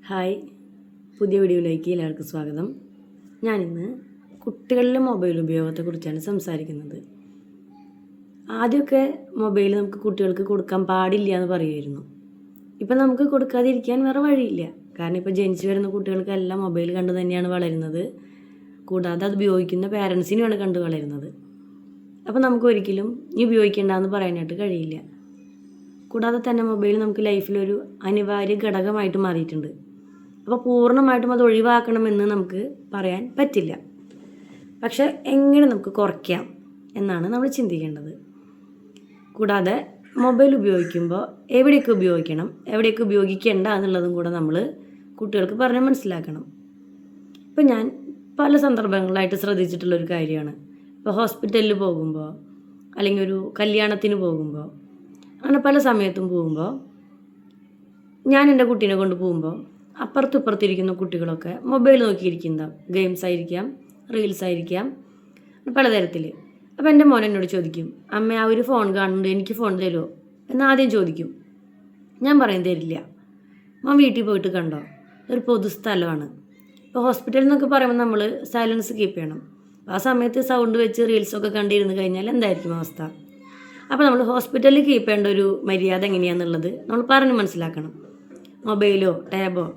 Hi, പുതിയ വീഡിയോയിലേക്ക് എല്ലാവർക്കും സ്വാഗതം. ഞാനിന്ന് കുട്ടികളിലെ മൊബൈൽ ഉപയോഗത്തെക്കുറിച്ചാണ് സംസാരിക്കുന്നത്. ആദ്യമൊക്കെ മൊബൈൽ നമുക്ക് കുട്ടികൾക്ക് കൊടുക്കാൻ പാടില്ല എന്ന് പറയുമായിരുന്നു. ഇപ്പം നമുക്ക് കൊടുക്കാതിരിക്കാൻ വേറെ വഴിയില്ല. കാരണം ഇപ്പോൾ ജനിച്ചു വരുന്ന കുട്ടികൾക്കെല്ലാം മൊബൈൽ കണ്ട് തന്നെയാണ് വളരുന്നത്. കൂടാതെ അത് ഉപയോഗിക്കുന്ന പാരൻസിനെയാണ് കണ്ട് വളരുന്നത്. അപ്പോൾ നമുക്ക് ഒരിക്കലും നീ ഉപയോഗിക്കേണ്ടെന്ന് പറയാനായിട്ട് കഴിയില്ല. കൂടാതെ തന്നെ മൊബൈൽ നമുക്ക് ലൈഫിലൊരു അനിവാര്യ ഘടകമായിട്ട് മാറിയിട്ടുണ്ട്. അപ്പോൾ പൂർണ്ണമായിട്ടും അത് ഒഴിവാക്കണമെന്ന് നമുക്ക് പറയാൻ പറ്റില്ല. പക്ഷെ എങ്ങനെ നമുക്ക് കുറയ്ക്കാം എന്നാണ് നമ്മൾ ചിന്തിക്കേണ്ടത്. കൂടാതെ മൊബൈൽ ഉപയോഗിക്കുമ്പോൾ എവിടെയൊക്കെ ഉപയോഗിക്കണം, എവിടെയൊക്കെ ഉപയോഗിക്കേണ്ട എന്നുള്ളതും കൂടെ നമ്മൾ കുട്ടികൾക്ക് പറഞ്ഞ് മനസ്സിലാക്കണം. ഇപ്പം ഞാൻ പല സന്ദർഭങ്ങളിലായിട്ട് ശ്രദ്ധിച്ചിട്ടുള്ളൊരു കാര്യമാണ്. ഇപ്പോൾ ഹോസ്പിറ്റലിൽ പോകുമ്പോൾ, അല്ലെങ്കിൽ ഒരു കല്യാണത്തിന് പോകുമ്പോൾ, അങ്ങനെ പല സമയത്തും പോകുമ്പോൾ ഞാൻ എൻ്റെ കുട്ടീനെ കൊണ്ട് പോകുമ്പോൾ അപ്പുറത്തിരിക്കുന്ന കുട്ടികളൊക്കെ മൊബൈൽ നോക്കിയിരിക്കുന്നതാവും. ഗെയിംസ് ആയിരിക്കാം, റീൽസ് ആയിരിക്കാം, പലതരത്തിൽ. അപ്പോൾ എൻ്റെ മോൻ എന്നോട് ചോദിക്കും, അമ്മ ആ ഒരു ഫോൺ കാണുന്നുണ്ട്, എനിക്ക് ഫോൺ തരുമോ എന്ന് ആദ്യം ചോദിക്കും. ഞാൻ പറയും തരില്ല, മോൻ വീട്ടിൽ പോയിട്ട് കണ്ടോ, ഒരു പൊതുസ്ഥലമാണ്. ഇപ്പോൾ ഹോസ്പിറ്റലിൽ നിന്നൊക്കെ പറയുമ്പോൾ നമ്മൾ സൈലൻസ് കീപ്പ് ചെയ്യണം. ആ സമയത്ത് സൗണ്ട് വെച്ച് റീൽസൊക്കെ കണ്ടിരുന്ന് കഴിഞ്ഞാൽ എന്തായിരിക്കും അവസ്ഥ? അപ്പോൾ നമ്മൾ ഹോസ്പിറ്റലിൽ കീപ്പ് ചെയ്യേണ്ട ഒരു മര്യാദ എങ്ങനെയാണെന്നുള്ളത് നമ്മൾ പറഞ്ഞ് മനസ്സിലാക്കണം. മൊബൈലോ ടാബോ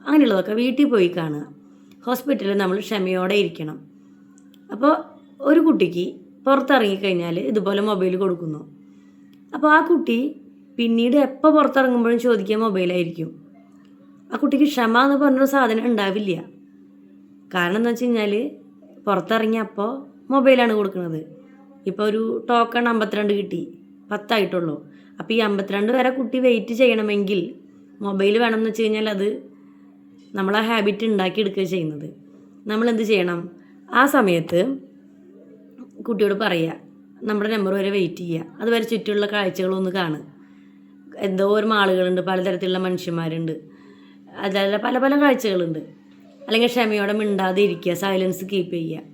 അങ്ങനെയുള്ളതൊക്കെ വീട്ടിൽ പോയി കാണുക. ഹോസ്പിറ്റലിൽ നമ്മൾ ക്ഷമയോടെ ഇരിക്കണം. അപ്പോൾ ഒരു കുട്ടിക്ക് പുറത്തിറങ്ങിക്കഴിഞ്ഞാൽ ഇതുപോലെ മൊബൈൽ കൊടുക്കുന്നു. അപ്പോൾ ആ കുട്ടി പിന്നീട് എപ്പോൾ പുറത്തിറങ്ങുമ്പോഴും ചോദിക്കുക മൊബൈലായിരിക്കും. ആ കുട്ടിക്ക് ക്ഷമ എന്ന് പറഞ്ഞൊരു സാധനം ഉണ്ടാവില്ല. കാരണം എന്താ വെച്ച് കഴിഞ്ഞാൽ പുറത്തിറങ്ങിയപ്പോൾ മൊബൈലാണ് കൊടുക്കുന്നത്. ഇപ്പോൾ ഒരു ടോക്കൺ 52 കിട്ടി, 10 ആയിട്ടുള്ളൂ. അപ്പോൾ ഈ 52 വരെ കുട്ടി വെയിറ്റ് ചെയ്യണമെങ്കിൽ മൊബൈൽ വേണമെന്ന് വെച്ച് കഴിഞ്ഞാൽ അത് നമ്മൾ ആ ഹാബിറ്റ് ഉണ്ടാക്കിയെടുക്കുക ചെയ്യുന്നത്. നമ്മളെന്ത് ചെയ്യണം? ആ സമയത്ത് കുട്ടിയോട് പറയുക, നമ്മുടെ നമ്പർ വരെ വെയിറ്റ് ചെയ്യുക, അതുവരെ ചുറ്റുമുള്ള കാഴ്ചകളൊന്ന് കാണുക. എന്തോരം ആളുകളുണ്ട്, പലതരത്തിലുള്ള മനുഷ്യന്മാരുണ്ട്, അതല്ല പല പല കാഴ്ചകളുണ്ട്. അല്ലെങ്കിൽ ക്ഷമയോടെ മിണ്ടാതെ ഇരിക്കുക, സൈലൻസ് കീപ്പ് ചെയ്യുക.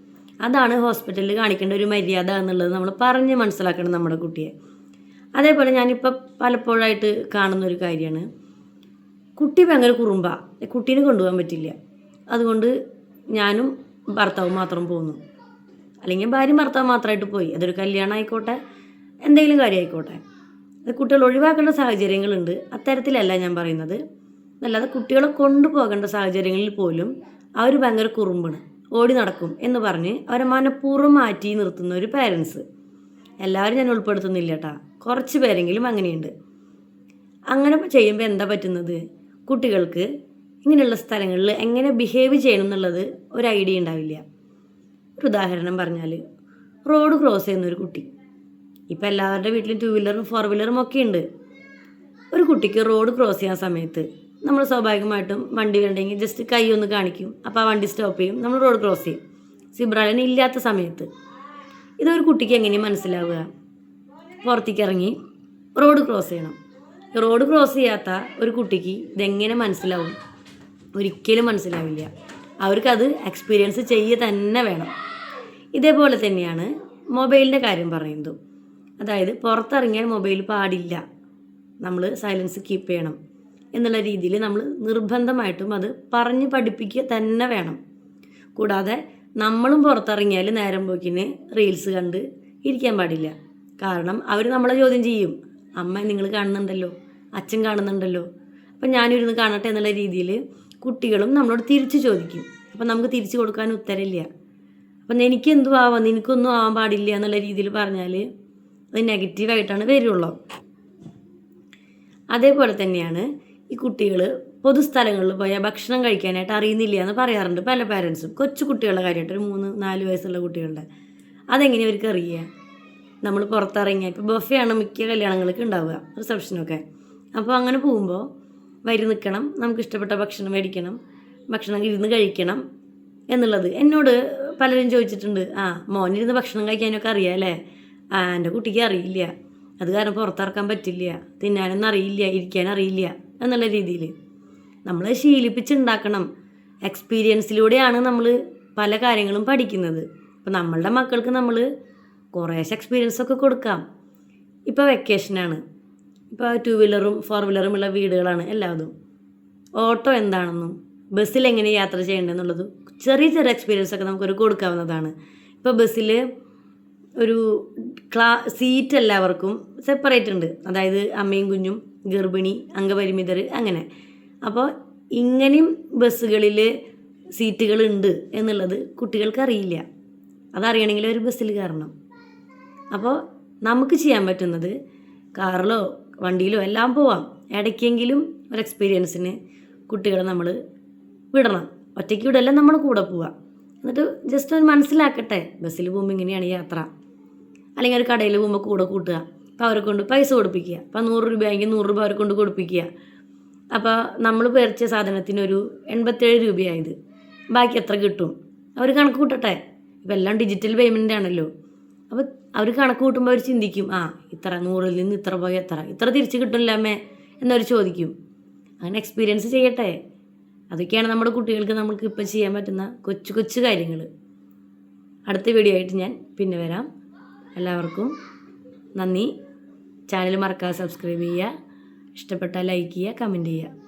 അതാണ് ഹോസ്പിറ്റലിൽ കാണിക്കേണ്ട ഒരു മര്യാദ എന്നുള്ളത് നമ്മൾ പറഞ്ഞ് മനസ്സിലാക്കണം നമ്മുടെ കുട്ടിയെ. അതേപോലെ ഞാനിപ്പോൾ പലപ്പോഴായിട്ട് കാണുന്നൊരു കാര്യമാണ്, കുട്ടി ഭയങ്കര കുറുമ്പാ, കുട്ടീനെ കൊണ്ടുപോകാൻ പറ്റില്ല. അതുകൊണ്ട് ഞാനും ഭർത്താവും മാത്രം പോകുന്നു, അല്ലെങ്കിൽ ഭാര്യയും ഭർത്താവും മാത്രമായിട്ട് പോയി. അതൊരു കല്യാണം ആയിക്കോട്ടെ, എന്തെങ്കിലും കാര്യം ആയിക്കോട്ടെ. അത് കുട്ടികൾ ഒഴിവാക്കേണ്ട സാഹചര്യങ്ങളുണ്ട്, അത്തരത്തിലല്ല ഞാൻ പറയുന്നത്. അല്ലാതെ കുട്ടികളെ കൊണ്ടുപോകേണ്ട സാഹചര്യങ്ങളിൽ പോലും അവർ ഭയങ്കര കുറുമ്പാണ്, ഓടി നടക്കും എന്ന് പറഞ്ഞ് അവരെ മനഃപൂർവ്വം മാറ്റി നിർത്തുന്ന ഒരു പാരൻസ്. എല്ലാവരും ഞാൻ ഉൾപ്പെടുത്തുന്നില്ല കേട്ടോ, കുറച്ച് പേരെങ്കിലും അങ്ങനെയുണ്ട്. അങ്ങനെ ചെയ്യുമ്പോൾ എന്താ പറ്റുന്നത്? കുട്ടികൾക്ക് ഇങ്ങനെയുള്ള സ്ഥലങ്ങളിൽ എങ്ങനെ ബിഹേവ് ചെയ്യണം എന്നുള്ളത് ഒരു ഐഡിയ ഉണ്ടാവില്ല. ഒരു ഉദാഹരണം പറഞ്ഞാൽ, റോഡ് ക്രോസ് ചെയ്യുന്നൊരു കുട്ടി, ഇപ്പോൾ എല്ലാവരുടെ വീട്ടിലും 2 വീലറും 4 വീലറും ഒക്കെ ഉണ്ട്. ഒരു കുട്ടിക്ക് റോഡ് ക്രോസ് ചെയ്യാൻ സമയത്ത് നമ്മൾ സ്വാഭാവികമായിട്ടും വണ്ടി കണ്ടെങ്കിൽ ജസ്റ്റ് കൈ ഒന്ന് കാണിക്കും, അപ്പോൾ ആ വണ്ടി സ്റ്റോപ്പ് ചെയ്യും, നമ്മൾ റോഡ് ക്രോസ് ചെയ്യും. സിബ്ര ലൈൻ ഇല്ലാത്ത സമയത്ത് ഇതൊരു കുട്ടിക്ക് എങ്ങനെയാണ് മനസ്സിലാവുക? പുറത്തേക്ക് ഇറങ്ങി റോഡ് ക്രോസ് ചെയ്യണം. റോഡ് ക്രോസ് ചെയ്യാത്ത ഒരു കുട്ടിക്ക് ഇതെങ്ങനെ മനസ്സിലാവും? ഒരിക്കലും മനസ്സിലാവില്ല. അവർക്കത് എക്സ്പീരിയൻസ് ചെയ്യുക തന്നെ വേണം. ഇതേപോലെ തന്നെയാണ് മൊബൈലിൻ്റെ കാര്യം പറയുന്നത്. അതായത് പുറത്തിറങ്ങിയാൽ മൊബൈൽ പാടില്ല, നമ്മൾ സൈലൻസ് കീപ്പ് ചെയ്യണം എന്നുള്ള രീതിയിൽ നമ്മൾ നിർബന്ധമായിട്ടും അത് പറഞ്ഞ് പഠിപ്പിക്കുക തന്നെ വേണം. കൂടാതെ നമ്മളും പുറത്തിറങ്ങിയാൽ നേരം പോക്കിന് റീൽസ് കണ്ട് ഇരിക്കാൻ പാടില്ല. കാരണം അവർ നമ്മളെ ചോദ്യം ചെയ്യും, അമ്മ നിങ്ങൾ കാണുന്നുണ്ടല്ലോ, അച്ഛൻ കാണുന്നുണ്ടല്ലോ, അപ്പം ഞാനിരുന്ന് കാണട്ടെ എന്നുള്ള രീതിയിൽ കുട്ടികളും നമ്മളോട് തിരിച്ച് ചോദിക്കും. അപ്പം നമുക്ക് തിരിച്ചു കൊടുക്കാൻ ഉത്തരമില്ല. അപ്പം എനിക്ക് എന്തും ആവാം, നിനക്കൊന്നും ആവാൻ പാടില്ല എന്നുള്ള രീതിയിൽ പറഞ്ഞാൽ അത് നെഗറ്റീവായിട്ടാണ് വരുള്ളൂ. അതേപോലെ തന്നെയാണ് ഈ കുട്ടികൾ പൊതുസ്ഥലങ്ങളിൽ പോയാൽ ഭക്ഷണം കഴിക്കാനായിട്ട് അറിയുന്നില്ല എന്ന് പറയാറുണ്ട് പല പാരൻസും. കൊച്ചു കുട്ടികളുടെ കാര്യമായിട്ട്, ഒരു 3-4 വയസ്സുള്ള കുട്ടികളുടെ അതെങ്ങനെയാണ് അവർക്ക് അറിയുക? നമ്മൾ പുറത്തിറങ്ങിയാൽ ഇപ്പോൾ ബൊഫയാണ് മിക്ക കല്യാണങ്ങൾക്ക് ഉണ്ടാവുക, റിസപ്ഷനൊക്കെ. അപ്പോൾ അങ്ങനെ പോകുമ്പോൾ വരി നിൽക്കണം, നമുക്ക് ഇഷ്ടപ്പെട്ട ഭക്ഷണം മേടിക്കണം, ഭക്ഷണം ഇരുന്ന് കഴിക്കണം എന്നുള്ളത് എന്നോട് പലരും ചോദിച്ചിട്ടുണ്ട്. മോനിരുന്ന് ഭക്ഷണം കഴിക്കാനൊക്കെ അറിയാം അല്ലേ? എൻ്റെ കുട്ടിക്ക് അറിയില്ല, അത് കാരണം പുറത്തിറക്കാൻ പറ്റില്ല, തിന്നാനൊന്നും അറിയില്ല, ഇരിക്കാൻ അറിയില്ല എന്നുള്ള രീതിയിൽ നമ്മൾ ശീലിപ്പിച്ചുണ്ടാക്കണം. എക്സ്പീരിയൻസിലൂടെയാണ് നമ്മൾ പല കാര്യങ്ങളും പഠിക്കുന്നത്. അപ്പോൾ നമ്മളുടെ മക്കൾക്ക് നമ്മൾ കുറേശ്ശെ എക്സ്പീരിയൻസൊക്കെ കൊടുക്കാം. ഇപ്പോൾ വെക്കേഷനാണ്, ഇപ്പോൾ 2 വീലറും 4 വീലറും ഉള്ള വീടുകളാണ് എല്ലാതും. ഓട്ടോ എന്താണെന്നും ബസ്സിൽ എങ്ങനെ യാത്ര ചെയ്യേണ്ടതെന്നുള്ളത് ചെറിയ ചെറിയ എക്സ്പീരിയൻസ് ഒക്കെ നമുക്കൊരു കൊടുക്കാവുന്നതാണ്. ഇപ്പോൾ ബസ്സിൽ ഒരു സീറ്റ് എല്ലാവർക്കും സെപ്പറേറ്റ് ഉണ്ട്. അതായത് അമ്മയും കുഞ്ഞും, ഗർഭിണി, അംഗപരിമിതർ, അങ്ങനെ. അപ്പോൾ ഇങ്ങനെയും ബസ്സുകളിൽ സീറ്റുകളുണ്ട് എന്നുള്ളത് കുട്ടികൾക്ക് അറിയില്ല. അതറിയണമെങ്കിൽ ഒരു ബസ്സിൽ കയറണം. അപ്പോൾ നമുക്ക് ചെയ്യാൻ പറ്റുന്നത് കാറിലോ വണ്ടിയിലോ എല്ലാം പോവാം. ഇടയ്ക്കെങ്കിലും ഒരു എക്സ്പീരിയൻസിന് കുട്ടികളെ നമ്മൾ വിടണം. ഒറ്റയ്ക്ക് വിടല്ല, നമ്മൾ കൂടെ പോവുക. എന്നിട്ട് ജസ്റ്റ് ഒന്ന് മനസ്സിലാക്കട്ടെ, ബസ്സിൽ പോകുമ്പോൾ ഇങ്ങനെയാണ് യാത്ര. അല്ലെങ്കിൽ ഒരു കടയിൽ പോകുമ്പോൾ കൂടെ കൂട്ടുക. അപ്പോൾ അവരെ കൊണ്ട് പൈസ കൊടുപ്പിക്കുക. അപ്പോൾ 100 രൂപയെങ്കിൽ 100 രൂപ അവരെ കൊണ്ട് കൊടുപ്പിക്കുക. അപ്പോൾ നമ്മൾ മേടിച്ച സാധനത്തിനൊരു 87 രൂപയായത്, ബാക്കി എത്ര കിട്ടും അവർ കണക്ക് കൂട്ടട്ടെ. ഇപ്പം എല്ലാം ഡിജിറ്റൽ പേയ്മെൻ്റ് ആണല്ലോ. അപ്പോൾ അവർ കണക്ക് കൂട്ടുമ്പോൾ അവർ ചിന്തിക്കും, ഇത്ര 100-ൽ നിന്ന് ഇത്ര പോയി ഇത്ര തിരിച്ച് കിട്ടില്ല അമ്മേ എന്നവർ ചോദിക്കും. അങ്ങനെ എക്സ്പീരിയൻസ് ചെയ്യട്ടെ. അതൊക്കെയാണ് നമ്മുടെ കുട്ടികൾക്ക് നമുക്ക് ഇപ്പം ചെയ്യാൻ പറ്റുന്ന കൊച്ചു കൊച്ചു കാര്യങ്ങൾ. അടുത്ത വീഡിയോ ആയിട്ട് ഞാൻ പിന്നെ വരാം. എല്ലാവർക്കും നന്ദി. ചാനൽ മറക്കാതെ സബ്സ്ക്രൈബ് ചെയ്യുക. ഇഷ്ടപ്പെട്ടാൽ ലൈക്ക് ചെയ്യുക, കമൻറ്റ് ചെയ്യുക.